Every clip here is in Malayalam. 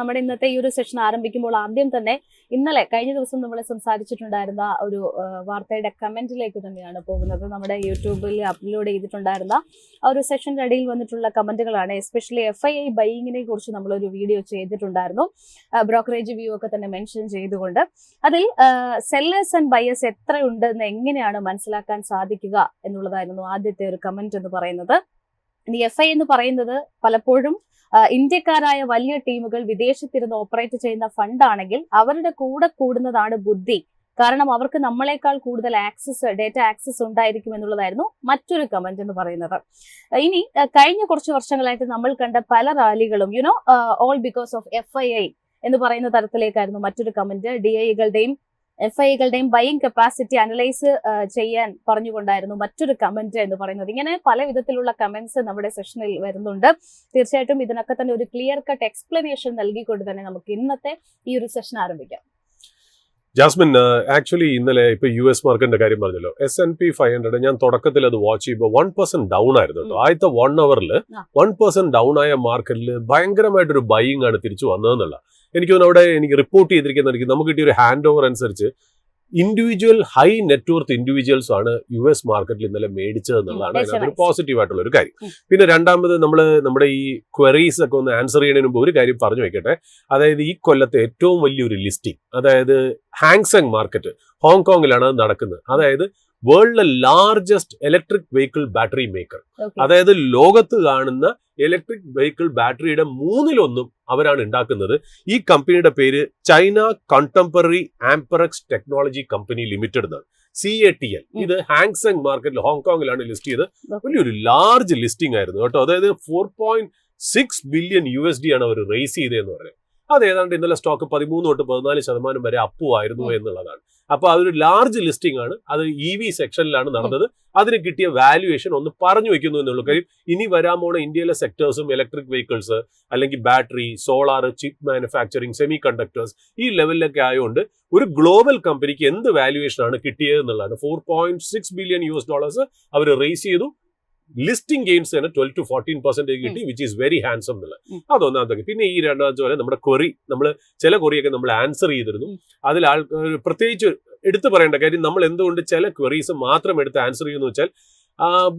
നമ്മുടെ ഇന്നത്തെ ഈ ഒരു സെഷൻ ആരംഭിക്കുമ്പോൾ ആദ്യം തന്നെ ഇന്നലെ കഴിഞ്ഞ ദിവസം നമ്മൾ സംസാരിച്ചിട്ടുണ്ടായിരുന്ന ഒരു വാർത്തയുടെ കമന്റിലേക്ക് തന്നെയാണ് പോകുന്നത്. നമ്മുടെ യൂട്യൂബിൽ അപ്ലോഡ് ചെയ്തിട്ടുണ്ടായിരുന്ന ആ ഒരു സെഷന്റെ അടിയിൽ വന്നിട്ടുള്ള കമന്റുകളാണ്. എസ്പെഷ്യലി FII ബൈയിങ്ങിനെ കുറിച്ച് നമ്മളൊരു വീഡിയോ ചെയ്തിട്ടുണ്ടായിരുന്നു, ബ്രോക്കറേജ് വ്യൂ ഒക്കെ തന്നെ മെൻഷൻ ചെയ്തുകൊണ്ട്. അതിൽ സെല്ലേഴ്സ് ആൻഡ് ബയേഴ്സ് എത്രയുണ്ടെന്ന് എങ്ങനെയാണ് മനസ്സിലാക്കാൻ സാധിക്കുക എന്നുള്ളതായിരുന്നു ആദ്യത്തെ ഒരു കമന്റ് എന്ന് പറയുന്നത്. ഈ FI എന്ന് പറയുന്നത് പലപ്പോഴും ഇന്ത്യക്കാരായ വലിയ ടീമുകൾ വിദേശത്തിരുന്ന് ഓപ്പറേറ്റ് ചെയ്യുന്ന ഫണ്ടാണെങ്കിൽ അവരുടെ കൂടെ കൂടുന്നതാണ് ബുദ്ധി. കാരണം അവർക്ക് നമ്മളെക്കാൾ കൂടുതൽ ഡേറ്റ ആക്സസ് ഉണ്ടായിരിക്കും എന്നുള്ളതായിരുന്നു മറ്റൊരു കമന്റ് എന്ന് പറയുന്നത്. ഇനി കഴിഞ്ഞ കുറച്ച് വർഷങ്ങളായിട്ട് നമ്മൾ കണ്ട പല റാലികളും ഓൾ ബിക്കോസ് ഓഫ് FII എന്ന് പറയുന്ന തരത്തിലേക്കായിരുന്നു മറ്റൊരു കമന്റ്. DIകളുടെയും FIകളുടെയും ബൈയിങ് കപ്പാസിറ്റി അനലൈസ് ചെയ്യാൻ പറഞ്ഞുകൊണ്ടായിരുന്നു മറ്റൊരു കമന്റ് എന്ന് പറയുന്നത്. ഇങ്ങനെ പല വിധത്തിലുള്ള കമന്റ്സ് നമ്മുടെ സെഷനിൽ വരുന്നുണ്ട്. തീർച്ചയായിട്ടും ഇതിനൊക്കെ തന്നെ ഒരു ക്ലിയർ കട്ട് എക്സ്പ്ലനേഷൻ നൽകിക്കൊണ്ട് തന്നെ നമുക്ക് ഇന്നത്തെ ഈ ഒരു സെഷൻ ആരംഭിക്കാം. ജാസ്മിൻ, ആക്ച്വലി ഇന്നലെ ഇപ്പൊ US മാർക്കറ്റിന്റെ കാര്യം പറഞ്ഞല്ലോ, S&P 500 ഞാൻ തുടക്കത്തിൽ അത് വാച്ച് ചെയ്യുമ്പോൾ 1% ഡൗൺ ആയിരുന്നു കേട്ടോ. ആദ്യത്തെ 1 അവറിൽ 1% ഡൗൺ ആയ മാർക്കറ്റിൽ ഭയങ്കരമായിട്ടൊരു ബൈയിങ് ആണ് തിരിച്ചു വന്നതെന്നുള്ള എനിക്ക് തോന്നുന്നു. അവിടെ റിപ്പോർട്ട് ചെയ്തിരിക്കുന്ന നമുക്ക് കിട്ടിയ ഒരു ഹാൻഡ് ഓവർ അനുസരിച്ച് ഇൻഡിവിജ്വൽ ഹൈ നെറ്റ്വർത്ത് ഇൻഡിവിജ്വൽസ് ആണ് US മാർക്കറ്റിൽ ഇന്നലെ മേടിച്ചത് എന്നുള്ളതാണ് അതിനകത്തൊരു പോസിറ്റീവ് ആയിട്ടുള്ള ഒരു കാര്യം. പിന്നെ രണ്ടാമത് നമ്മുടെ ഈ ക്വറീസ് ഒക്കെ ഒന്ന് ആൻസർ ചെയ്യുന്നതിന് മുമ്പ് ഒരു കാര്യം പറഞ്ഞു വെക്കട്ടെ. അതായത് ഈ കൊല്ലത്തെ ഏറ്റവും വലിയൊരു ലിസ്റ്റിംഗ്, അതായത് ഹാങ്സെങ് മാർക്കറ്റ് ഹോങ്കോങ്ങിലാണ് അത് നടക്കുന്നത്. അതായത് വേൾഡിലെ largest electric vehicle battery maker, അതായത് ലോകത്ത് കാണുന്ന ഇലക്ട്രിക് വെഹിക്കിൾ ബാറ്ററിയുടെ 1/3 അവരാണ് ഉണ്ടാക്കുന്നത്. ഈ കമ്പനിയുടെ പേര് China contemporary Amperex technology company limited എന്നാണ്, CATL. ഇത് ഹാങ്സെങ് മാർക്കറ്റിൽ ഹോങ്കോങ്ങിലാണ് ലിസ്റ്റ് ചെയ്ത് വലിയൊരു ലാർജ് ലിസ്റ്റിംഗ് ആയിരുന്നു കേട്ടോ. അതായത് 4.6 ബില്യൺ USD ആണ് അവർ റേസ് ചെയ്തതെന്ന് പറയുന്നത്. അത് ഏതാണ്ട് ഇന്നലെ സ്റ്റോക്ക് 13 തൊട്ട് 14% വരെ അപ്പു ആയിരുന്നു എന്നുള്ളതാണ്. അപ്പൊ അതൊരു ലാർജ് ലിസ്റ്റിംഗ് ആണ്. അത് EV സെക്ഷനിലാണ് നടന്നത്. അതിന് കിട്ടിയ വാല്യുവേഷൻ ഒന്ന് പറഞ്ഞു വെക്കുന്നു എന്നുള്ള കാര്യം. ഇനി വരാൻ പോണ ഇന്ത്യയിലെ സെക്ടേഴ്സും ഇലക്ട്രിക് വെഹിക്കിൾസ് അല്ലെങ്കിൽ battery, solar, chip manufacturing, semi conductors ഈ ലെവലിലൊക്കെ ആയതുകൊണ്ട് ഒരു ഗ്ലോബൽ കമ്പനിക്ക് എന്ത് വാല്യുവേഷൻ ആണ് കിട്ടിയത് എന്നുള്ളതാണ്. $4.6 ബില്യൺ അവർ റേസ് ചെയ്തു. ലിസ്റ്റിംഗ് ഗെയിൻസ് തന്നെ 12 to 14% കിട്ടി, വിച്ച് ഈസ് വെരി ഹാൻസം എന്നുള്ളത്. അതൊന്നാമത്തെ. പിന്നെ ഈ രണ്ടാമത്തെ പോലെ നമ്മുടെ ക്വറി, ചില ക്വറിയൊക്കെ നമ്മൾ ആൻസർ ചെയ്തിരുന്നു. അതിൽ പ്രത്യേകിച്ച് എടുത്തു പറയേണ്ട കാര്യം, നമ്മൾ എന്തുകൊണ്ട് ചില ക്വറീസ് മാത്രം എടുത്ത് ആൻസർ ചെയ്യുന്നു വെച്ചാൽ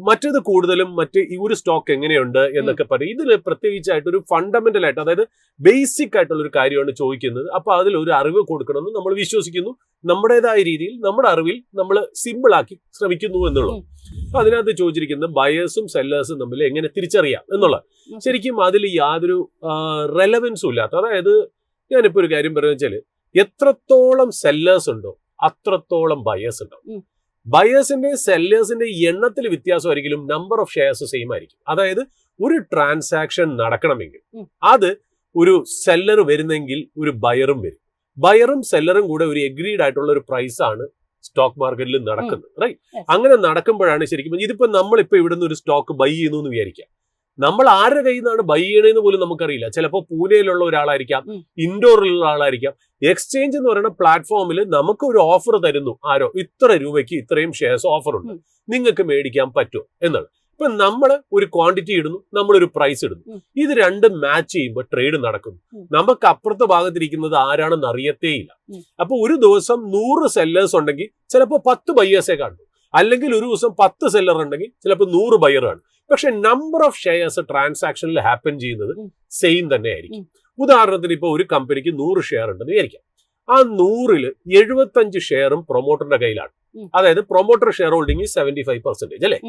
മറ്റേത് കൂടുതലും ഈ ഒരു സ്റ്റോക്ക് എങ്ങനെയുണ്ട് എന്നൊക്കെ പറയും. ഇതിൽ പ്രത്യേകിച്ചായിട്ട് ഒരു ഫണ്ടമെന്റൽ ആയിട്ട്, അതായത് ബേസിക് ആയിട്ടുള്ള ഒരു കാര്യമാണ് ചോദിക്കുന്നത്. അപ്പൊ അതിൽ ഒരു അറിവ് കൊടുക്കണമെന്ന് നമ്മൾ വിശ്വസിക്കുന്നു. നമ്മുടേതായ രീതിയിൽ നമ്മുടെ അറിവിൽ നമ്മൾ സിമ്പിൾ ആക്കി ശ്രമിക്കുന്നു എന്നുള്ളത്. അതിനകത്ത് ചോദിച്ചിരിക്കുന്നത് ബയേഴ്സും സെല്ലേഴ്സും തമ്മിൽ എങ്ങനെ തിരിച്ചറിയാം എന്നുള്ളത്. ശരിക്കും അതിൽ യാതൊരു റെലവൻസും ഇല്ലാത്ത, അതായത് ഞാനിപ്പോ ഒരു കാര്യം പറയുന്നത് വെച്ചാൽ എത്രത്തോളം സെല്ലേഴ്സ് ഉണ്ടോ അത്രത്തോളം ബയേഴ്സ് ഉണ്ടാവും. ബയേഴ്സിന്റെ സെല്ലേഴ്സിന്റെ എണ്ണത്തിൽ വ്യത്യാസമായിരിക്കും, നമ്പർ ഓഫ് ഷെയർസ് സെയിം ആയിരിക്കും. അതായത് ഒരു ട്രാൻസാക്ഷൻ നടക്കണമെങ്കിൽ അത് ഒരു സെല്ലർ വരുന്നെങ്കിൽ ഒരു ബയറും വരും. ബയറും സെല്ലറും കൂടെ ഒരു എഗ്രീഡ് ആയിട്ടുള്ള ഒരു പ്രൈസ് ആണ് സ്റ്റോക്ക് മാർക്കറ്റിൽ നടക്കുന്നത്, റൈറ്റ്? അങ്ങനെ നടക്കുമ്പോഴാണ് ശരിക്കും ഇതിപ്പോ നമ്മളിപ്പോ ഇവിടുന്ന് ഒരു സ്റ്റോക്ക് ബൈ ചെയ്യുന്നു എന്ന് വിചാരിക്കാം. നമ്മൾ ആരുടെ കയ്യിൽ നിന്നാണ് ബൈ ചെയ്യണമെന്ന് പോലും നമുക്കറിയില്ല. ചിലപ്പോൾ പൂനെയിലുള്ള ഒരാളായിരിക്കാം, ഇൻഡോറിലുള്ള ആളായിരിക്കാം. എക്സ്ചേഞ്ച് എന്ന് പറയുന്ന പ്ലാറ്റ്ഫോമിൽ നമുക്ക് ഒരു ഓഫർ തരുന്നു, ആരോ ഇത്ര രൂപയ്ക്ക് ഇത്രയും ഷെയർസ് ഓഫർ ഉണ്ട്, നിങ്ങൾക്ക് മേടിക്കാൻ പറ്റുമോ എന്നാണ്. ഇപ്പൊ നമ്മൾ ഒരു ക്വാണ്ടിറ്റി ഇടുന്നു, നമ്മളൊരു പ്രൈസ് ഇടുന്നു. ഇത് രണ്ടും മാച്ച് ചെയ്യുമ്പോൾ ട്രേഡ് നടക്കുന്നു. നമുക്ക് അപ്പുറത്തെ ഭാഗത്തിരിക്കുന്നത് ആരാണെന്ന് അറിയത്തേയില്ല. അപ്പൊ ഒരു ദിവസം 100 സെല്ലേഴ്സ് ഉണ്ടെങ്കിൽ ചിലപ്പോൾ 10 ബയേഴ്സേ കാണും, അല്ലെങ്കിൽ ഒരു ദിവസം 10 സെല്ലർ ഉണ്ടെങ്കിൽ ചിലപ്പോൾ 100 ബയർ ആണ്. പക്ഷെ നമ്പർ ഓഫ് ഷെയർസ് ട്രാൻസാക്ഷനിൽ ഹാപ്പൻ ചെയ്യുന്നത് സെയിം തന്നെ ആയിരിക്കും. ഉദാഹരണത്തിന് ഇപ്പൊ ഒരു കമ്പനിക്ക് 100 ഷെയർ ഉണ്ടെന്ന് വിചാരിക്കാം. ആ 100ൽ 75 ഷെയറും പ്രൊമോട്ടറിന്റെ കയ്യിലാണ്. അതായത് പ്രൊമോട്ടർ ഷെയർ ഹോൾഡിംഗ് 75% അല്ലെ.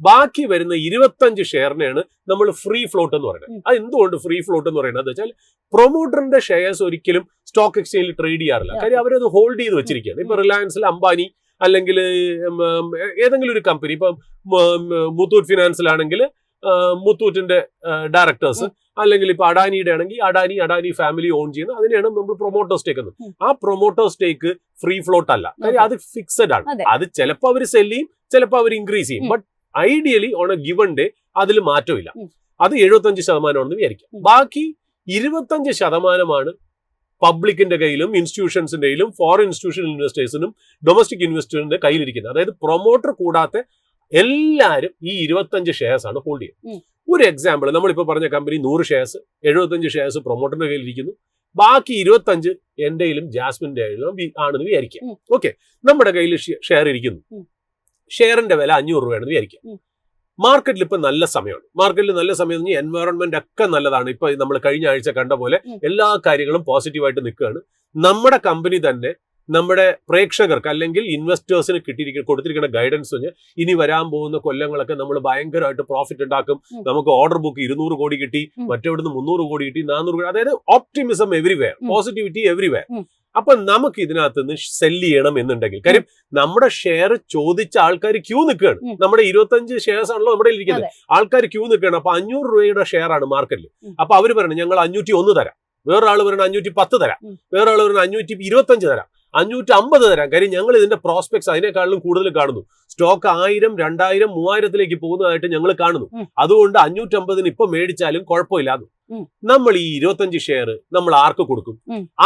ബാക്കി വരുന്ന 25 ഷെയറിനെയാണ് നമ്മൾ ഫ്രീ ഫ്ലോട്ട് എന്ന് പറയുന്നത്. അത് എന്തുകൊണ്ട് ഫ്രീ ഫ്ലോട്ട് എന്ന് പറയുന്നത് വെച്ചാൽ പ്രൊമോട്ടറിന്റെ ഷെയർസ് ഒരിക്കലും സ്റ്റോക്ക് എക്സ്ചേഞ്ചിൽ ട്രേഡ് ചെയ്യാറില്ല. കാര്യം അവരത് ഹോൾഡ് ചെയ്ത് വെച്ചിരിക്കുകയാണ്. ഇപ്പൊ റിലയൻസിൽ അംബാനി അല്ലെങ്കിൽ ഏതെങ്കിലും ഒരു കമ്പനി, ഇപ്പൊ മുത്തൂറ്റ് ഫിനാൻസിലാണെങ്കിൽ മുത്തൂറ്റിന്റെ ഡയറക്ടേഴ്സ്, അല്ലെങ്കിൽ ഇപ്പൊ അഡാനിയുടെ ആണെങ്കിൽ അഡാനി ഫാമിലി ഓൺ ചെയ്യുന്ന അതിനെയാണ് നമ്മൾ പ്രൊമോട്ടർ സ്റ്റേക്ക് എന്ന്. ആ പ്രൊമോട്ടർ സ്റ്റേക്ക് ഫ്രീ ഫ്ലോട്ട് അല്ല, കാര്യം അത് ഫിക്സഡ് ആണ്. അത് ചിലപ്പോൾ അവർ സെല് ചെയ്യും, ചിലപ്പോൾ അവർ ഇൻക്രീസ് ചെയ്യും. But ideally on A given day അതിൽ മാറ്റമില്ല. അത് 75% വിചാരിക്കാം. ബാക്കി 25% പബ്ലിക്കിന്റെ കയ്യിലും ഇൻസ്റ്റിറ്റ്യൂഷൻസിന്റെ കയ്യിലും ഫോറിൻ ഇൻസ്റ്റിറ്റ്യൂഷണൽ ഇൻവെസ്റ്റേഴ്സിനും ഡൊമസ്റ്റിക് ഇൻവെസ്റ്റേഴ്സിന്റെ കയ്യിലിരിക്കുന്നത്. അതായത് പ്രൊമോട്ടർ കൂടാത്ത എല്ലാവരും ഈ 25 ഷെയർസ് ആണ് ഹോൾഡ് ചെയ്യുന്നത്. ഒരു എക്സാമ്പിൾ, നമ്മളിപ്പോൾ പറഞ്ഞ കമ്പനി 100 ഷെയർസ്, 75 ഷെയർസ് പ്രൊമോട്ടറിന്റെ കയ്യിലിരിക്കുന്നു, ബാക്കി 25 എന്റെയിലും ജാസ്മിന്റെ ആണെന്ന് വിചാരിക്കുക. ഓക്കെ, നമ്മുടെ കയ്യിൽ ഷെയർ ഇരിക്കുന്നു. ഷെയറിന്റെ വില 500 രൂപയാണെന്ന് വിചാരിക്കുക. മാർക്കറ്റിൽ ഇപ്പൊ നല്ല സമയമാണ്. മാർക്കറ്റിൽ നല്ല സമയം എന്ന് പറഞ്ഞാൽ എൻവയോൺമെന്റ് ഒക്കെ നല്ലതാണ്. ഇപ്പൊ നമ്മൾ കഴിഞ്ഞ ആഴ്ച കണ്ട പോലെ എല്ലാ കാര്യങ്ങളും പോസിറ്റീവായിട്ട് നിൽക്കുകയാണ്. നമ്മുടെ കമ്പനി തന്നെ നമ്മുടെ പ്രേക്ഷകർക്ക് അല്ലെങ്കിൽ ഇൻവെസ്റ്റേഴ്സിന് കൊടുത്തിരിക്കുന്ന ഗൈഡൻസ് ഇനി വരാൻ പോകുന്ന കൊല്ലങ്ങളൊക്കെ നമ്മൾ ഭയങ്കരമായിട്ട് പ്രോഫിറ്റ് ഉണ്ടാക്കും. നമുക്ക് ഓർഡർ ബുക്ക് 200 കോടി കിട്ടി, മറ്റെവിടുന്ന് 300 കോടി കിട്ടി, 400 കോടി, അതായത് ഓപ്റ്റിമിസം എവരിവെയർ, പോസിറ്റിവിറ്റി എവരിവെയർ. അപ്പൊ നമുക്ക് ഇതിനകത്ത് നിന്ന് സെല് ചെയ്യണം എന്നുണ്ടെങ്കിൽ, കാര്യം നമ്മുടെ ഷെയർ ചോദിച്ച ആൾക്കാർ ക്യൂ നിൽക്കുകയാണ്. നമ്മുടെ 25 ഷെയർസ് ആണല്ലോ നമ്മുടെ ഇരിക്കുന്നത്. ആൾക്കാർ ക്യൂ നിൽക്കുകയാണ്. അപ്പൊ 500 രൂപയുടെ ഷെയർ ആണ് മാർക്കറ്റിൽ. അപ്പൊ അവര് പറയണം ഞങ്ങൾ 501 തരാം, വേറൊരാൾ പറയണം 510 തരാം, വേറൊരാൾ പറയണം 525 തരാം, 550 തരാം. കാര്യം ഞങ്ങൾ ഇതിന്റെ പ്രോസ്പെക്ട്സ് അതിനേക്കാളും കൂടുതൽ കാണുന്നു. സ്റ്റോക്ക് 1000, 2000, 3000ത്തിലേക്ക് പോകുന്നതായിട്ട് ഞങ്ങൾ കാണുന്നു. അതുകൊണ്ട് 550 ഇപ്പൊ മേടിച്ചാലും കുഴപ്പമില്ലാതെ നമ്മൾ ഈ 25 ഷെയർ നമ്മൾ ആർക്ക് കൊടുക്കും?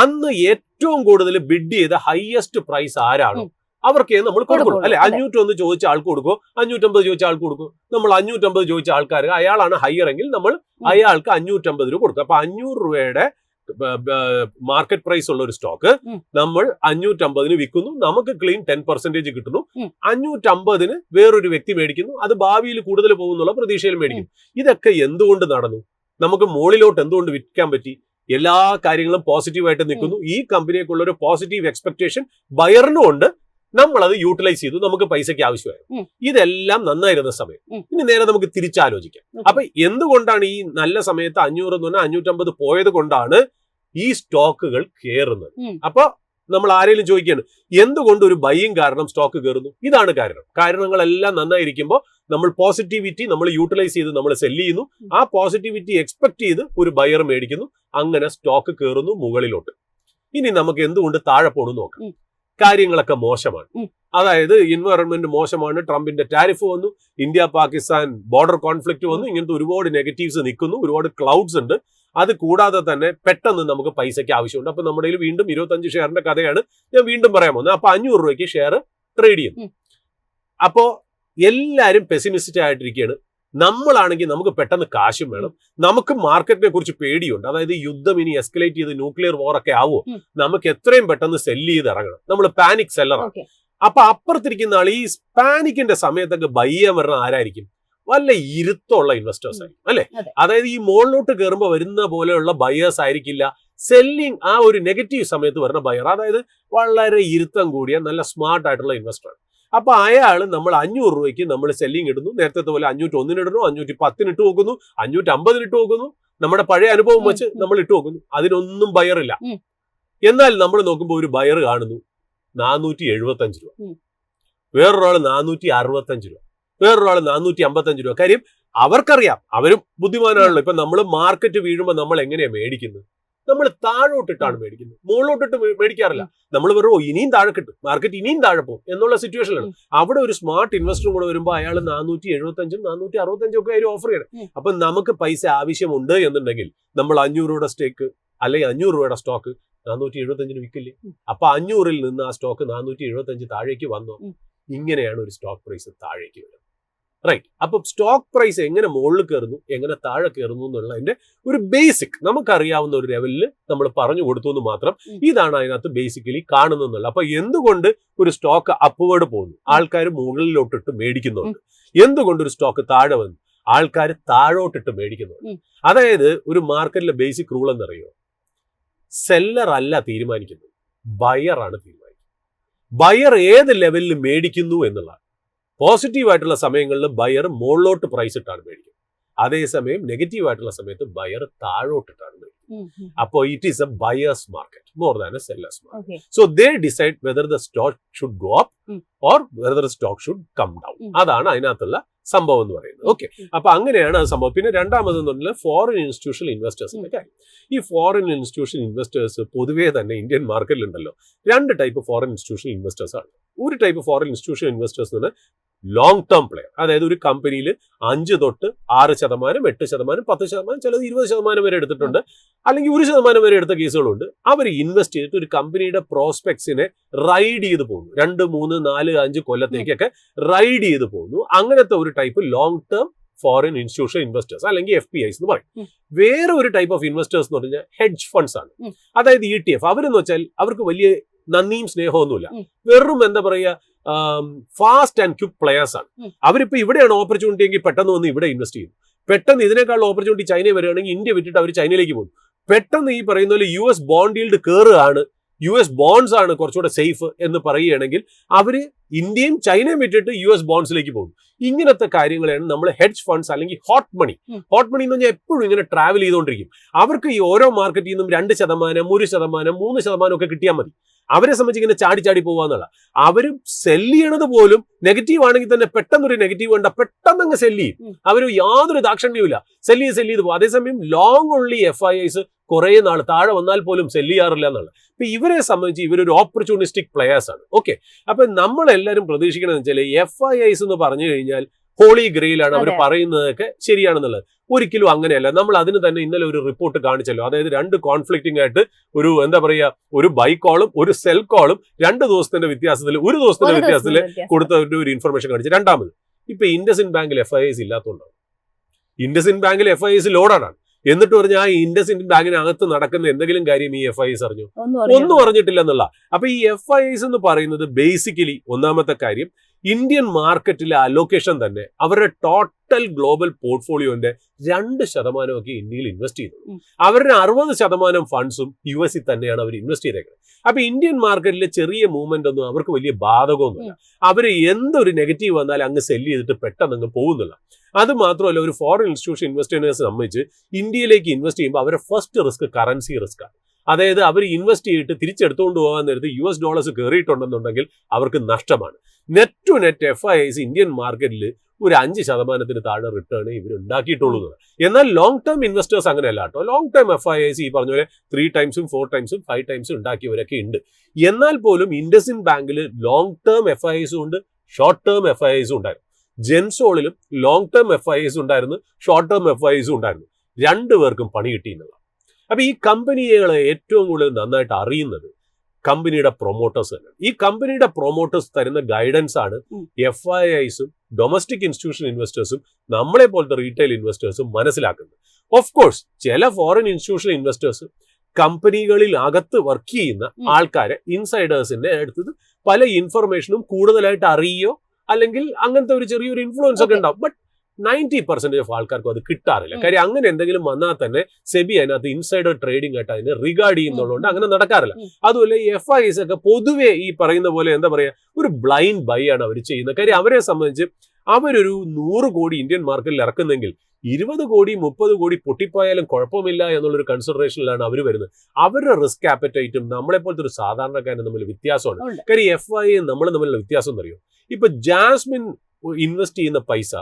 അന്ന് ഏറ്റവും കൂടുതൽ ബിഡ് ചെയ്ത ഹയസ്റ്റ് പ്രൈസ് ആരാണോ അവർക്ക് നമ്മൾ കൊടുക്കും. അല്ലെ, 501 ചോദിച്ച ആൾക്ക് കൊടുക്കോ, 550 ചോദിച്ച ആൾക്ക് കൊടുക്കും. നമ്മൾ 550 ചോദിച്ച ആൾക്കാർ, അയാളാണ് ഹയർ എങ്കിൽ നമ്മൾ അയാൾക്ക് 550 രൂപ കൊടുക്കും. അപ്പൊ 500 രൂപയുടെ മാർക്കറ്റ് പ്രൈസ് ഉള്ള ഒരു സ്റ്റോക്ക് നമ്മൾ 550 വിൽക്കുന്നു. നമുക്ക് ക്ലീൻ 10% കിട്ടുന്നു. 550 വേറൊരു വ്യക്തി മേടിക്കുന്നു. അത് ഭാവിയിൽ കൂടുതൽ പോകുന്നുള്ള പ്രതീക്ഷയിൽ മേടിക്കുന്നു. ഇതൊക്കെ എന്തുകൊണ്ട് നടന്നു? നമുക്ക് മുകളിലോട്ട് എന്തുകൊണ്ട് വിൽക്കാൻ പറ്റി? എല്ലാ കാര്യങ്ങളും പോസിറ്റീവായിട്ട് നിൽക്കുന്നു. ഈ കമ്പനിക്കുള്ള ഒരു പോസിറ്റീവ് എക്സ്പെക്ടേഷൻ ബയറിനും ഉണ്ട്. നമ്മൾ അത് യൂട്ടിലൈസ് ചെയ്തു. നമുക്ക് പൈസയ്ക്ക് ആവശ്യമായിരുന്നു. ഇതെല്ലാം നന്നായിരുന്ന സമയം. ഇനി നേരെ നമുക്ക് തിരിച്ചാലോചിക്കാം. അപ്പൊ എന്തുകൊണ്ടാണ് ഈ നല്ല സമയത്ത് 500 എന്ന് പറഞ്ഞാൽ 550 പോയത് കൊണ്ടാണ് ഈ സ്റ്റോക്കുകൾ കയറുന്നത്? അപ്പൊ നമ്മൾ ആരെങ്കിലും ചോദിക്കുകയാണ് എന്തുകൊണ്ട് ഒരു ബൈയിങ് കാരണം സ്റ്റോക്ക് കയറുന്നു? ഇതാണ് കാരണം. കാരണങ്ങളെല്ലാം നന്നായിരിക്കുമ്പോൾ നമ്മൾ പോസിറ്റിവിറ്റി നമ്മൾ യൂട്ടിലൈസ് ചെയ്ത് നമ്മൾ സെല് ചെയ്യുന്നു. ആ പോസിറ്റിവിറ്റി എക്സ്പെക്ട് ചെയ്ത് ഒരു ബയർ മേടിക്കുന്നു. അങ്ങനെ സ്റ്റോക്ക് കയറുന്നു മുകളിലോട്ട്. ഇനി നമുക്ക് എന്തുകൊണ്ട് താഴെ പോകണം നോക്കാം. കാര്യങ്ങളൊക്കെ മോശമാണ്. അതായത് എൻവയോൺമെന്റ് മോശമാണ്. ട്രംപിന്റെ ടാരിഫ് വന്നു, ഇന്ത്യ പാകിസ്ഥാൻ ബോർഡർ കോൺഫ്ലിക്റ്റ് വന്നു. ഇങ്ങനത്തെ ഒരുപാട് നെഗറ്റീവ്സ് നിൽക്കുന്നു, ഒരുപാട് ക്ലൗഡ്സ് ഉണ്ട്. അത് കൂടാതെ തന്നെ പെട്ടെന്ന് നമുക്ക് പൈസയ്ക്ക് ആവശ്യമുണ്ട്. അപ്പൊ നമ്മുടെ കയ്യിൽ വീണ്ടും 25 ഷെയറിന്റെ കഥയാണ് ഞാൻ വീണ്ടും പറയാൻ പോകുന്നത്. അപ്പൊ 500 രൂപയ്ക്ക് ഷെയർ ട്രേഡ് ചെയ്യുന്നു. അപ്പോ എല്ലാരും പെസിമിസ്റ്റിക് ആയിട്ടിരിക്കുകയാണ്. നമ്മളാണെങ്കിൽ നമുക്ക് പെട്ടെന്ന് കാശും വേണം. നമുക്ക് മാർക്കറ്റിനെ കുറിച്ച് പേടിയുണ്ട്. അതായത് യുദ്ധം ഇനി എസ്കലേറ്റ് ചെയ്ത് ന്യൂക്ലിയർ വാർ ഒക്കെ ആവുമോ, നമുക്ക് എത്രയും പെട്ടെന്ന് സെല്ല് ചെയ്ത് ഇറങ്ങണം. നമ്മൾ പാനിക് സെല്ലറാണ്. അപ്പൊ അപ്പുറത്തിരിക്കുന്ന ആൾ ഈ പാനിക്കിന്റെ സമയത്തൊക്കെ ബൈ ചെയ്യാൻ വരുന്ന ആരായിരിക്കും? വല്ല ഇരുത്തുള്ള ഇൻവെസ്റ്റേഴ്സ് ആയിരിക്കും, അല്ലെ? അതായത് ഈ മുകളിലോട്ട് കയറുമ്പോൾ വരുന്ന പോലെയുള്ള ബയേഴ്സ് ആയിരിക്കില്ല. സെല്ലിങ് ആ ഒരു നെഗറ്റീവ് സമയത്ത് വരുന്ന ബയർ, അതായത് വളരെ ഇരുത്തം കൂടിയ നല്ല സ്മാർട്ട് ആയിട്ടുള്ള ഇൻവെസ്റ്റർ ആണ്. അപ്പൊ അയാൾ നമ്മൾ 500 രൂപയ്ക്ക് നമ്മൾ സെല്ലിങ് ഇടുന്നു. നേരത്തെ പോലെ 501 ഇടുന്നു, 510 ഇട്ട് നോക്കുന്നു, 550 ഇട്ട് നോക്കുന്നു. നമ്മുടെ പഴയ അനുഭവം വെച്ച് നമ്മൾ ഇട്ട് നോക്കുന്നു. അതിനൊന്നും ബയറില്ല. എന്നാൽ നമ്മൾ നോക്കുമ്പോൾ ഒരു ബയർ കാണുന്നു 475 രൂപ, വേറൊരാൾ 465 രൂപ, വേറൊരാൾ 455 രൂപ. കാര്യം അവർക്കറിയാം, അവരും ബുദ്ധിമാനാണല്ലോ. ഇപ്പൊ നമ്മൾ മാർക്കറ്റ് വീഴുമ്പോൾ നമ്മൾ എങ്ങനെയാ മേടിക്കുന്നത്? നമ്മൾ താഴോട്ടിട്ടാണ് മേടിക്കുന്നത്, മുകളിലോട്ടിട്ട് മേടിക്കാറില്ല. നമ്മൾ വെറും ഇനിയും താഴെ കിട്ടും, മാർക്കറ്റ് ഇനിയും താഴെ പോകും എന്നുള്ള സിറ്റുവേഷനിലാണ്. അവിടെ ഒരു സ്മാർട്ട് ഇൻവെസ്റ്ററും കൂടെ വരുമ്പോൾ അയാൾ 475 465 ഒക്കെ ആയിരിക്കും ഓഫർ ചെയ്യണം. അപ്പൊ നമുക്ക് പൈസ ആവശ്യമുണ്ട് എന്നുണ്ടെങ്കിൽ നമ്മൾ 500 രൂപയുടെ സ്റ്റേക്ക് അല്ലെങ്കിൽ 500 രൂപയുടെ സ്റ്റോക്ക് 475 വിൽക്കില്ലേ? അപ്പൊ 500-ൽ നിന്ന് ആ സ്റ്റോക്ക് 475 താഴേക്ക് വന്നോ? ഇങ്ങനെയാണ് ഒരു സ്റ്റോക്ക് പ്രൈസ് താഴേക്ക് വരുന്നത്. റൈറ്റ്. അപ്പൊ സ്റ്റോക്ക് പ്രൈസ് എങ്ങനെ മുകളിൽ കയറുന്നു, എങ്ങനെ താഴെ കയറുന്നു എന്നുള്ളതിന്റെ ഒരു ബേസിക് നമുക്കറിയാവുന്ന ഒരു ലെവലിൽ നമ്മൾ പറഞ്ഞു കൊടുത്തു എന്ന് മാത്രം. ഇതാണ് അതിനകത്ത് ബേസിക്കലി കാണുന്നുള്ള. അപ്പൊ എന്തുകൊണ്ട് ഒരു സ്റ്റോക്ക് അപ്വേർഡ് പോകുന്നു? ആൾക്കാർ മുകളിലോട്ടിട്ട് മേടിക്കുന്നുണ്ട്. എന്തുകൊണ്ട് ഒരു സ്റ്റോക്ക് താഴെ വന്നു? ആൾക്കാർ താഴോട്ടിട്ട് മേടിക്കുന്നുണ്ട്. അതായത് ഒരു മാർക്കറ്റിലെ ബേസിക് റൂൾ എന്നറിയോ? സെല്ലർ അല്ല തീരുമാനിക്കുന്നത്, ബയറാണ് തീരുമാനിക്കുന്നത്. ബയർ ഏത് ലെവലിൽ മേടിക്കുന്നു എന്നുള്ളതാണ്. പോസിറ്റീവ് ആയിട്ടുള്ള സമയങ്ങളിൽ ബയർ മുകളിലോട്ട് പ്രൈസ് ഇട്ടാണ് മേടിക്കുന്നത്. അതേസമയം നെഗറ്റീവ് ആയിട്ടുള്ള സമയത്ത് ബയർ താഴോട്ടിട്ടാണ് മേടിക്കുന്നത്. അപ്പോൾ it is a buyer's market more than a seller's market. So they decide whether the stock should go up or whether the stock should come down. അതാണ് അതിനകത്തുള്ള സംഭവം എന്ന് പറയുന്നത്. ഓക്കെ, അപ്പൊ അങ്ങനെയാണ് അത് സംഭവം. പിന്നെ രണ്ടാമതെന്ന് പറഞ്ഞാൽ ഫോറിൻ ഇൻസ്റ്റിറ്റ്യൂഷണൽ ഇൻവെസ്റ്റേഴ്സിന്റെ കാര്യം. ഈ ഫോറിൻ ഇൻസ്റ്റിറ്റ്യൂഷണൽ ഇൻവെസ്റ്റേഴ്സ് പൊതുവേ തന്നെ ഇന്ത്യൻ മാർക്കറ്റിൽ ഉണ്ടല്ലോ, 2 ടൈപ്പ് ഫോറിൻ ഇൻസ്റ്റിറ്റ്യൂഷണൽ ഇൻവെസ്റ്റേഴ്സ് ആണ്. ഒരു ടൈപ്പ് ഫോറിൻ ഇൻസ്റ്റിറ്റ്യൂഷണൽ ഇൻവെസ്റ്റേഴ്സ് എന്ന് പറഞ്ഞാൽ ലോങ് ടേം പ്ലെയർ. അതായത് ഒരു കമ്പനിയിൽ 5 തൊട്ട് 6%, 8%, 10%, ചിലത് 20% വരെ എടുത്തിട്ടുണ്ട്, അല്ലെങ്കിൽ 1% വരെ എടുത്ത കേസുകളുണ്ട്. അവർ ഇൻവെസ്റ്റ് ചെയ്തിട്ട് ഒരു കമ്പനിയുടെ പ്രോസ്പെക്ട്സിനെ റൈഡ് ചെയ്ത് പോകുന്നു. 2, 3, 4, 5 കൊല്ലത്തേക്കൊക്കെ റൈഡ് ചെയ്ത് പോകുന്നു. അങ്ങനത്തെ ഒരു type long term foreign institution investors അല്ലെങ്കിൽ FPIs എന്ന് പറയും. വേറെ ഒരു ടൈപ്പ് ഓഫ് ഇൻവെസ്റ്റേഴ്സ് എന്ന് പറഞ്ഞാൽ ഹെഡ്ജ് ഫണ്ട്സ് ആണ്. അതായത് ETF. അവരെന്ന് വെച്ചാൽ അവർക്ക് വലിയ നന്ദിയും സ്നേഹമൊന്നുമില്ല. വെറും എന്താ പറയുക, ഫാസ്റ്റ് ആൻഡ് ക്വിക്ക് പ്ലെയേഴ്സ് ആണ്. അവരിപ്പോ ഇവിടെയാണ് ഓപ്പർച്യൂണിറ്റി എങ്കിൽ പെട്ടെന്ന് വന്ന് ഇവിടെ ഇൻവെസ്റ്റ് ചെയ്യും. പെട്ടെന്ന് ഇതിനേക്കാൾ ഓപ്പർച്യൂണിറ്റി ചൈനയിൽ വരികയാണെങ്കിൽ ഇന്ത്യ വിട്ടിട്ട് അവർ ചൈനയിലേക്ക് പോകും. പെട്ടെന്ന് ഈ പറയുന്ന പോലെ US ബോണ്ട് ഈൽഡ് കയറുകയാണ്, US ബോണ്ട്സ് ആണ് കുറച്ചുകൂടെ സേഫ് എന്ന് പറയുകയാണെങ്കിൽ അവര് ഇന്ത്യയും ചൈനയും വിട്ടിട്ട് US ബോണ്ട്സിലേക്ക് പോകും. ഇങ്ങനത്തെ കാര്യങ്ങളാണ് നമ്മൾ ഹെഡ്ജ് ഫണ്ട്സ് അല്ലെങ്കിൽ ഹോട്ട് മണി. ഹോട്ട് മണി എന്ന് പറഞ്ഞാൽ എപ്പോഴും ഇങ്ങനെ ട്രാവൽ ചെയ്തുകൊണ്ടിരിക്കും. അവർക്ക് ഈ ഓരോ മാർക്കറ്റിൽ നിന്നും 2%, 1%, 3% ഒക്കെ കിട്ടിയാൽ മതി. അവരെ സംബന്ധിച്ച് ഇങ്ങനെ ചാടി പോവാന്നുള്ള. അവർ സെല്ല് ചെയ്യണത് പോലും നെഗറ്റീവ് ആണെങ്കിൽ തന്നെ പെട്ടെന്നൊരു നെഗറ്റീവ് കണ്ട പെട്ടെന്ന് അങ്ങ് സെല്ല് ചെയ്യും. അവർ യാതൊരു ദാക്ഷണ്യമില്ല, സെല്ല് ചെയ്ത് പോകും. അതേസമയം ലോങ് ഓൺലി FIIs കുറെ നാൾ താഴെ വന്നാൽ പോലും സെല്ല് ചെയ്യാറില്ല എന്നുള്ള. ഇപ്പൊ ഇവരെ സംബന്ധിച്ച് ഇവരൊരു ഓപ്പർച്യൂണിസ്റ്റിക് പ്ലെയേഴ്സ് ആണ്. ഓക്കെ, അപ്പൊ നമ്മളെല്ലാവരും പ്രതീക്ഷിക്കണമെന്ന് വെച്ചാൽ FIIs എന്ന് പറഞ്ഞു കഴിഞ്ഞാൽ ഹോളി ഗ്രെയിലാണ്, അവർ പറയുന്നതൊക്കെ ശരിയാണെന്നുള്ളത്. ഒരിക്കലും അങ്ങനെയല്ല. നമ്മൾ അതിന് തന്നെ ഇന്നലെ ഒരു റിപ്പോർട്ട് കാണിച്ചല്ലോ. അതായത് 2 കോൺഫ്ലിക്റ്റിംഗ് ആയിട്ട് ഒരു എന്താ പറയുക, ഒരു ബൈ കോളും ഒരു സെൽ കോളും 2 ദിവസത്തിന്റെ വ്യത്യാസത്തിൽ, ഒരു ദിവസത്തിന്റെ വ്യത്യാസത്തിൽ കൊടുത്ത ഒരു ഇൻഫർമേഷൻ കാണിച്ചു. രണ്ടാമത്, ഇപ്പൊ ഇൻഡസ്ഇൻഡ് ബാങ്കിൽ FIIs ഇല്ലാത്തതുകൊണ്ടാണ്. ഇൻഡസ്ഇൻഡ് ബാങ്കിൽ FIIs ലോഡാണ്. എന്നിട്ട് പറഞ്ഞാൽ ആ ഇൻഡസ്ഇൻഡ് ബാങ്കിനകത്ത് നടക്കുന്ന എന്തെങ്കിലും കാര്യം ഈ FIIs അറിഞ്ഞു? ഒന്നും അറിഞ്ഞിട്ടില്ല എന്നുള്ള. അപ്പൊ ഈ FIIs എന്ന് പറയുന്നത് ബേസിക്കലി ഒന്നാമത്തെ കാര്യം, ഇന്ത്യൻ മാർക്കറ്റിലെ അലോക്കേഷൻ തന്നെ അവരുടെ ടോട്ടൽ ഗ്ലോബൽ പോർട്ട്ഫോളിയോന്റെ 2% ഒക്കെ ഇന്ത്യയിൽ ഇൻവെസ്റ്റ് ചെയ്തു. അവരുടെ 60% ഫണ്ട്സും US തന്നെയാണ് അവർ ഇൻവെസ്റ്റ് ചെയ്തേക്കുന്നത്. അപ്പൊ ഇന്ത്യൻ മാർക്കറ്റിലെ ചെറിയ മൂവ്മെന്റ് ഒന്നും അവർക്ക് വലിയ ബാധകമൊന്നുമില്ല. അവർ എന്തൊരു നെഗറ്റീവ് വന്നാലും അങ്ങ് സെല്ല് ചെയ്തിട്ട് പെട്ടെന്ന് അങ്ങ് പോകുന്നില്ല. അത് മാത്രമല്ല, ഒരു ഫോറിൻ ഇൻസ്റ്റിറ്റ്യൂഷൻ ഇൻവെസ്റ്റേഴ്സിനെ സംബന്ധിച്ച് ഇന്ത്യയിലേക്ക് ഇൻവെസ്റ്റ് ചെയ്യുമ്പോൾ അവരുടെ ഫസ്റ്റ് റിസ്ക് കറൻസി റിസ്ക് ആണ്. അതായത് അവർ ഇൻവെസ്റ്റ് ചെയ്തിട്ട് തിരിച്ചെടുത്തുകൊണ്ട് പോകാൻ നേരത്ത് US ഡോളേഴ്സ് കയറിയിട്ടുണ്ടെന്നുണ്ടെങ്കിൽ അവർക്ക് നഷ്ടമാണ്. Net to net FIIs Indian മാർക്കറ്റിൽ ഒരു 5% താഴെ റിട്ടേൺ ഇവർ ഉണ്ടാക്കിയിട്ടുള്ളൂ. എന്നാൽ ലോങ് ടേം ഇൻവെസ്റ്റേഴ്സ് അങ്ങനെയല്ല കേട്ടോ. ലോങ് ടേം FIIs ഈ പറഞ്ഞ പോലെ 3 ടൈംസും 4 ടൈംസും 5 ടൈംസും ഉണ്ടാക്കിയവരൊക്കെ ഉണ്ട്. എന്നാൽ പോലും ഇൻഡസ്ഇൻഡ് ബാങ്കിൽ ലോങ് ടേം FIIs ഉണ്ട്, ഷോർട്ട് ടേം FIIs ഉണ്ടായിരുന്നു. ജെൻസോളിലും ലോങ് ടേം FIIs ഉണ്ടായിരുന്നു, ഷോർട്ട് ടേം FIIs ഉണ്ടായിരുന്നു. 2 പേർക്കും പണി കിട്ടിയെന്നുള്ള. അപ്പൊ ഈ കമ്പനികളെ ഏറ്റവും കൂടുതൽ നന്നായിട്ട് അറിയുന്നത് കമ്പനിയുടെ പ്രൊമോട്ടേഴ്സ് തന്നെ. ഈ കമ്പനിയുടെ പ്രൊമോട്ടേഴ്സ് തരുന്ന ഗൈഡൻസ് ആണ് FIIസും ഡൊമസ്റ്റിക് ഇൻസ്റ്റിറ്റ്യൂഷൻ ഇൻവെസ്റ്റേഴ്സും നമ്മളെ പോലത്തെ റീറ്റെയിൽ ഇൻവെസ്റ്റേഴ്സും മനസ്സിലാക്കുന്നത്. ഓഫ് കോഴ്സ് ചില ഫോറിൻ ഇൻസ്റ്റിറ്റ്യൂഷൻ ഇൻവെസ്റ്റേഴ്സ് കമ്പനികളിൽ അകത്ത് വർക്ക് ചെയ്യുന്ന ആൾക്കാരെ, ഇൻസൈഡേഴ്സിന്റെ അടുത്ത് പല ഇൻഫർമേഷനും കൂടുതലായിട്ട് അറിയോ അല്ലെങ്കിൽ അങ്ങനത്തെ ഒരു ചെറിയൊരു ഇൻഫ്ലുവൻസ് ഒക്കെ ഉണ്ടാവും. ബട്ട് 90% ഓഫ് ആൾക്കാർക്കും അത് കിട്ടാറില്ല. കാര്യം അങ്ങനെ എന്തെങ്കിലും വന്നാൽ തന്നെ സെബി അതിനകത്ത് ഇൻസൈഡർ ട്രേഡിംഗ് ആയിട്ട് അതിനെ റിഗാർഡ് ചെയ്യുന്നുള്ളതുകൊണ്ട് അങ്ങനെ നടക്കാറില്ല. അതുപോലെ FIIs ഒക്കെ പൊതുവെ ഈ പറയുന്ന പോലെ എന്താ പറയുക, ഒരു ബ്ലൈൻഡ് ബൈ ആണ് അവർ ചെയ്യുന്നത്. കാര്യം അവരെ സംബന്ധിച്ച് അവരൊരു 100 കോടി ഇന്ത്യൻ മാർക്കറ്റിൽ ഇറക്കുന്നെങ്കിൽ 20 കോടി 30 കോടി പൊട്ടിപ്പോയാലും കുഴപ്പമില്ല എന്നുള്ളൊരു കൺസിഡറേഷനിലാണ് അവർ വരുന്നത്. അവരുടെ റിസ്ക് ആപ്പറ്റൈറ്റും നമ്മളെ പോലത്തെ ഒരു സാധാരണക്കാരനും തമ്മിൽ വ്യത്യാസമാണ്. കാര്യം FII നമ്മൾ തമ്മിലുള്ള വ്യത്യാസം എന്നറിയോ? ഇപ്പൊ ജാസ്മിൻ ഇൻവെസ്റ്റ് ചെയ്യുന്ന പൈസ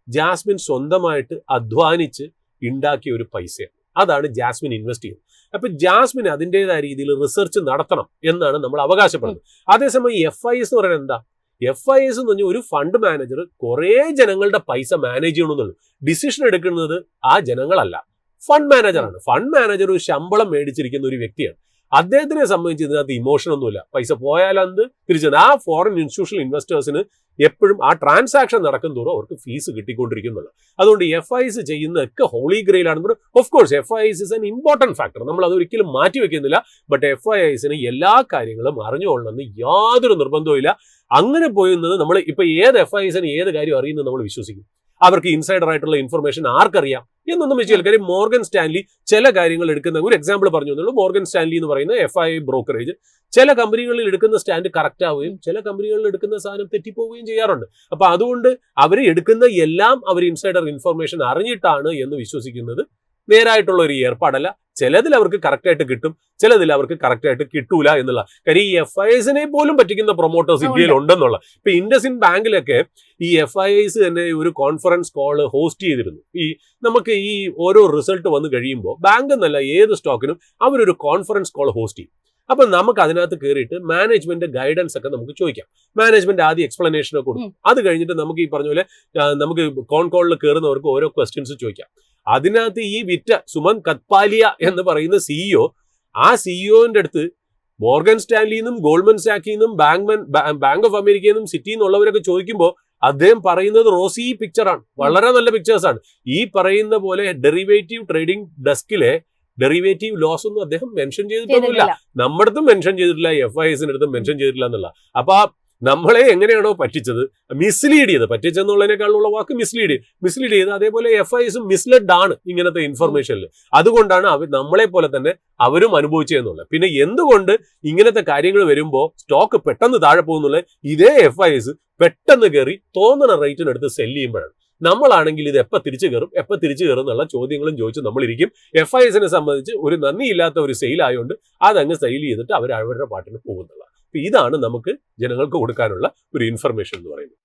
ജാസ്മിൻ സ്വന്തമായിട്ട് അധ്വാനിച്ച് ഉണ്ടാക്കിയ ഒരു പൈസയാണ്. അതാണ് ജാസ്മിൻ ഇൻവെസ്റ്റ് ചെയ്യുന്നത്. അപ്പൊ ജാസ്മിൻ അതിൻ്റെതായ രീതിയിൽ റിസർച്ച് നടത്തണം എന്നാണ് നമ്മൾ അവകാശപ്പെടുന്നത്. അതേസമയം FIIs എന്ന് പറയുന്നത് എന്താ? FIIs എന്ന് പറഞ്ഞാൽ ഒരു ഫണ്ട് മാനേജർ കുറെ ജനങ്ങളുടെ പൈസ മാനേജ് ചെയ്യണമെന്നുള്ളൂ. ഡിസിഷൻ എടുക്കുന്നത് ആ ജനങ്ങളല്ല, ഫണ്ട് മാനേജറാണ്. ഫണ്ട് മാനേജർ ഒരു ശമ്പളം മേടിച്ചിരിക്കുന്ന ഒരു വ്യക്തിയാണ്. അദ്ദേഹത്തിനെ സംബന്ധിച്ച് ഇതിനകത്ത് ഇമോഷൻ ഒന്നുമില്ല. പൈസ പോയാലത് തിരിച്ചു ആ ഫോറിൻ ഇൻസ്റ്റിറ്റ്യൂഷണൽ ഇൻവെസ്റ്റേഴ്സിന് എപ്പോഴും ആ ട്രാൻസാക്ഷൻ നടക്കും തോറും അവർക്ക് ഫീസ് കിട്ടിക്കൊണ്ടിരിക്കുന്നുള്ളൂ. അതുകൊണ്ട് FIIs ചെയ്യുന്നതൊക്കെ ഹോളി ഗ്രെയിലാണെന്ന്. Of course FIIs is an important factor, നമ്മൾ അത് ഒരിക്കലും മാറ്റി വെക്കുന്നില്ല. ബട്ട് FIIsന് എല്ലാ കാര്യങ്ങളും അറിഞ്ഞുകൊള്ളണമെന്ന് യാതൊരു നിർബന്ധവും ഇല്ല. അങ്ങനെ പോയുന്നത് നമ്മൾ ഇപ്പൊ ഏത് FIIsന് ഏത് കാര്യം അറിയുന്നത് നമ്മൾ വിശ്വസിക്കും? അവർക്ക് ഇൻസൈഡർ ആയിട്ടുള്ള ഇൻഫർമേഷൻ ആർക്കറിയാം എന്നൊന്നും വെച്ചാൽ. കാര്യം മോർഗൻ സ്റ്റാൻലി ചില കാര്യങ്ങൾ എടുക്കുന്ന ഒരു എക്സാമ്പിൾ പറഞ്ഞു എന്നുള്ളൂ. മോർഗൻ സ്റ്റാൻലി എന്ന് പറയുന്ന FII ബ്രോക്കറേജ് ചില കമ്പനികളിൽ എടുക്കുന്ന സ്റ്റാൻഡ് കറക്റ്റ് ആവുകയും ചില കമ്പനികളിൽ എടുക്കുന്ന സാധനം തെറ്റിപ്പോവുകയും ചെയ്യാറുണ്ട്. അപ്പൊ അതുകൊണ്ട് അവർ എടുക്കുന്ന എല്ലാം അവർ ഇൻസൈഡർ ഇൻഫർമേഷൻ അറിഞ്ഞിട്ടാണ് എന്ന് വിശ്വസിക്കുന്നത് നേരായിട്ടുള്ള ഒരു ഏർപ്പാടല്ല. ചിലതിൽ അവർക്ക് കറക്റ്റായിട്ട് കിട്ടും, ചിലതിൽ അവർക്ക് കറക്റ്റായിട്ട് കിട്ടൂല എന്നുള്ള കാര്യം. ഈ FIIsനെ പോലും പറ്റിക്കുന്ന പ്രൊമോട്ടേഴ്സ് ഇന്ത്യയിൽ ഉണ്ടെന്നുള്ള. ഇപ്പൊ ഇൻഡസ്ഇൻഡ് ബാങ്കിലൊക്കെ ഈ FIIs തന്നെ ഒരു കോൺഫറൻസ് കോള് ഹോസ്റ്റ് ചെയ്തിരുന്നു. നമുക്ക് ഈ ഓരോ റിസൾട്ട് വന്നു കഴിയുമ്പോൾ ബാങ്ക് എന്നല്ല ഏത് സ്റ്റോക്കിനും അവരൊരു കോൺഫറൻസ് കോൾ ഹോസ്റ്റ് ചെയ്യും. അപ്പൊ നമുക്ക് അതിനകത്ത് കയറിയിട്ട് മാനേജ്മെന്റ് ഗൈഡൻസ് ഒക്കെ നമുക്ക് ചോദിക്കാം. മാനേജ്മെന്റ് ആദ്യം എക്സ്പ്ലനേഷൻ ഒക്കെ കൊടുക്കും. അത് കഴിഞ്ഞിട്ട് നമുക്ക് ഈ പറഞ്ഞ പോലെ നമുക്ക് കോൺ കോളിൽ കയറുന്നവർക്ക് ഓരോ ക്വസ്റ്റ്യൻസ് ചോദിക്കാം. അതിനകത്ത് ഈ വിറ്റ സുമൻ കത്പാലിയ എന്ന് പറയുന്ന CEO, ആ CEOന്റെ അടുത്ത് മോർഗൻ സ്റ്റാൻലിന്നും ഗോൾഡ്മൻ സാക്കിൽ നിന്നും ബാങ്ക് ഓഫ് അമേരിക്കയിൽ നിന്നും സിറ്റിയിൽ നിന്നുള്ളവരൊക്കെ ചോദിക്കുമ്പോൾ അദ്ദേഹം പറയുന്നത് റോസി പിക്ചറാണ്, വളരെ നല്ല പിക്ചേഴ്സാണ്. ഈ പറയുന്ന പോലെ ഡെറിവേറ്റീവ് ട്രേഡിംഗ് ഡെസ്കിലെ ഡെറിവേറ്റീവ് ലോസ് ഒന്നും അദ്ദേഹം മെൻഷൻ ചെയ്തിട്ടൊന്നുമില്ല. നമ്മുടെ അടുത്തും മെൻഷൻ ചെയ്തിട്ടില്ല, FISന്റെ അടുത്തും മെൻഷൻ ചെയ്തിട്ടില്ല എന്നുള്ള. അപ്പൊ നമ്മളെ എങ്ങനെയാണോ പറ്റിച്ചത്, മിസ്ലീഡ് ചെയ്ത്, പറ്റിച്ചെന്നുള്ളതിനേക്കാളുള്ള വാക്ക് മിസ്ലീഡ് ചെയ്ത്, അതേപോലെ FIS മിസ്ലെഡ് ആണ് ഇങ്ങനത്തെ ഇൻഫർമേഷനിൽ. അതുകൊണ്ടാണ് നമ്മളെ പോലെ തന്നെ അവരും അനുഭവിച്ചതെന്നുള്ളത്. പിന്നെ എന്തുകൊണ്ട് ഇങ്ങനത്തെ കാര്യങ്ങൾ വരുമ്പോൾ സ്റ്റോക്ക് പെട്ടെന്ന് താഴെ പോകുന്നുള്ള ഇതേ FIS പെട്ടെന്ന് കയറി തോന്നുന്ന റേറ്റിനടുത്ത് സെല് ചെയ്യുമ്പോഴാണ്. നമ്മളാണെങ്കിൽ ഇത് എപ്പോൾ തിരിച്ചു കയറും എന്നുള്ള ചോദ്യങ്ങളും ചോദിച്ച് നമ്മളിരിക്കും. FISനെ സംബന്ധിച്ച് ഒരു നന്ദിയില്ലാത്ത ഒരു സെയിൽ ആയതുകൊണ്ട് അതങ്ങ് സെയിൽ ചെയ്തിട്ട് അവർ അവരുടെ പാട്ടിന് പോകുന്നുള്ള. ഇതാണ് നമുക്ക് ജനങ്ങൾക്ക് കൊടുക്കാനുള്ള ഒരു ഇൻഫർമേഷൻ എന്ന് പറയുന്നത്.